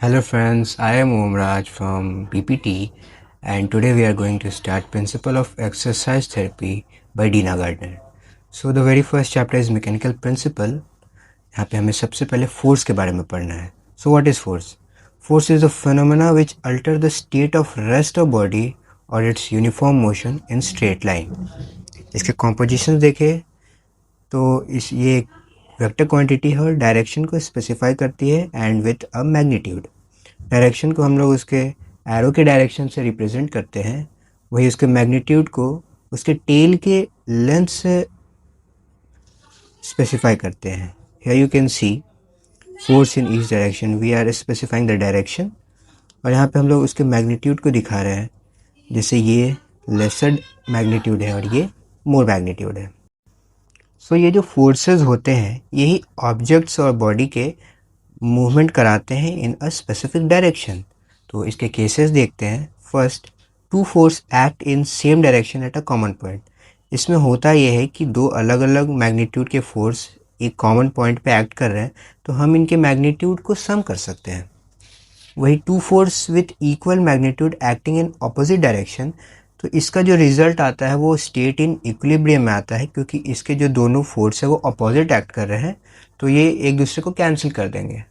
Hello friends, I am Omraj from PPT and today we are going to start Principle of Exercise Therapy by Dina Gardner. So the very first chapter is Mechanical Principle. यहाँ पे हमें सबसे पहले force के बारे में पढ़ना है. So what is force? Force is a phenomena which alter the state of rest of body or its uniform motion in straight line. इसके compositions देखें तो ये एक वेक्टर क्वांटिटी है और डायरेक्शन को स्पेसिफाई करती है and with a magnitude. Direction को हम लोग उसके एरो के डायरेक्शन से रिप्रेजेंट करते हैं, वही उसके मैग्नीट्यूड को उसके टेल के लेंथ से स्पेसिफाई करते हैं. Here you can see force in each direction. We are specifying the direction और यहाँ पे हम लोग उसके मैग्नीट्यूड को दिखा रहे हैं. जैसे ये लेसर मैग्नीट्यूड है और ये मोर मैग्नीट्यूड है. सो ये जो फोर्सेस होते हैं यही ऑब्जेक्ट्स और बॉडी के मूवमेंट कराते हैं इन अ स्पेसिफिक डायरेक्शन. तो इसके केसेस देखते हैं. First, two force act in same direction at a common point. इसमें होता यह है कि दो अलग अलग मैग्नीट्यूड के फोर्स एक कॉमन पॉइंट पे एक्ट कर रहे हैं तो हम इनके मैग्नीट्यूड को सम कर सकते हैं. वही two force with equal magnitude acting in opposite direction, तो इसका जो रिजल्ट आता है वो स्टेट इन इक्विलिब्रियम में आता है क्योंकि इसके जो दोनों फोर्स है वो अपोजिट एक्ट कर रहे हैं तो ये एक दूसरे को कैंसिल कर देंगे.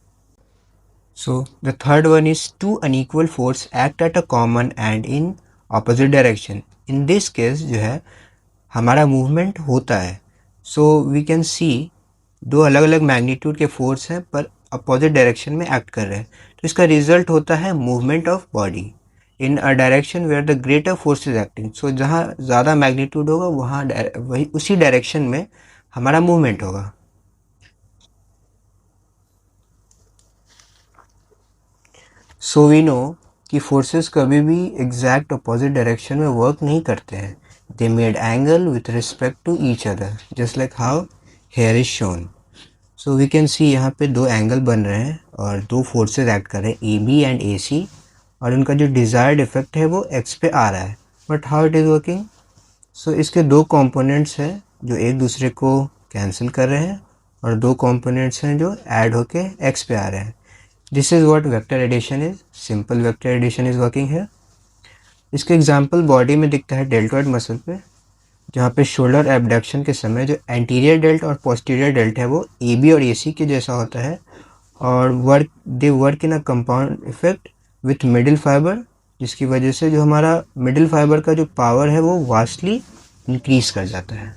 So the third one is two unequal force act at a common and in opposite direction. In this case जो है हमारा मूवमेंट होता है. सो वी कैन सी दो अलग अलग मैग्नीट्यूड के फोर्स हैं पर अपोजिट डायरेक्शन में एक्ट कर रहे हैं तो इसका रिजल्ट होता है movement of body in a direction where the greater force is acting. So जहाँ ज़्यादा मैग्नीट्यूड होगा वहाँ वही उसी डायरेक्शन में हमारा मूवमेंट होगा. सो वी नो कि फोर्सेस कभी भी एग्जैक्ट अपोजिट डायरेक्शन में वर्क नहीं करते हैं. They made angle with respect to each other just like how here is shown. So we can see यहाँ पे दो एंगल बन रहे हैं और दो फोर्सेस एक्ट कर रहे हैं ए बी एंड ए सी और उनका जो डिज़ायर्ड इफेक्ट है वो एक्स पे आ रहा है. But how it is working? So इसके दो कंपोनेंट्स हैं जो एक दूसरे को कैंसिल कर रहे हैं और दो कंपोनेंट्स हैं जो ऐड होके एक्स पे आ रहे हैं. This is what vector addition is. Simple vector addition is working है. इसके एग्जांपल बॉडी में दिखता है डेल्टॉइड मसल पे, जहाँ पे शोल्डर एबडक्शन के समय जो एंटीरियर डेल्ट और पोस्टीरियर डेल्ट है वो ए बी और ए सी के जैसा होता है और they work in a compound effect with middle fibre, जिसकी वजह से जो हमारा मिडिल फाइबर का जो पावर है वो वास्टली इंक्रीज कर जाता है.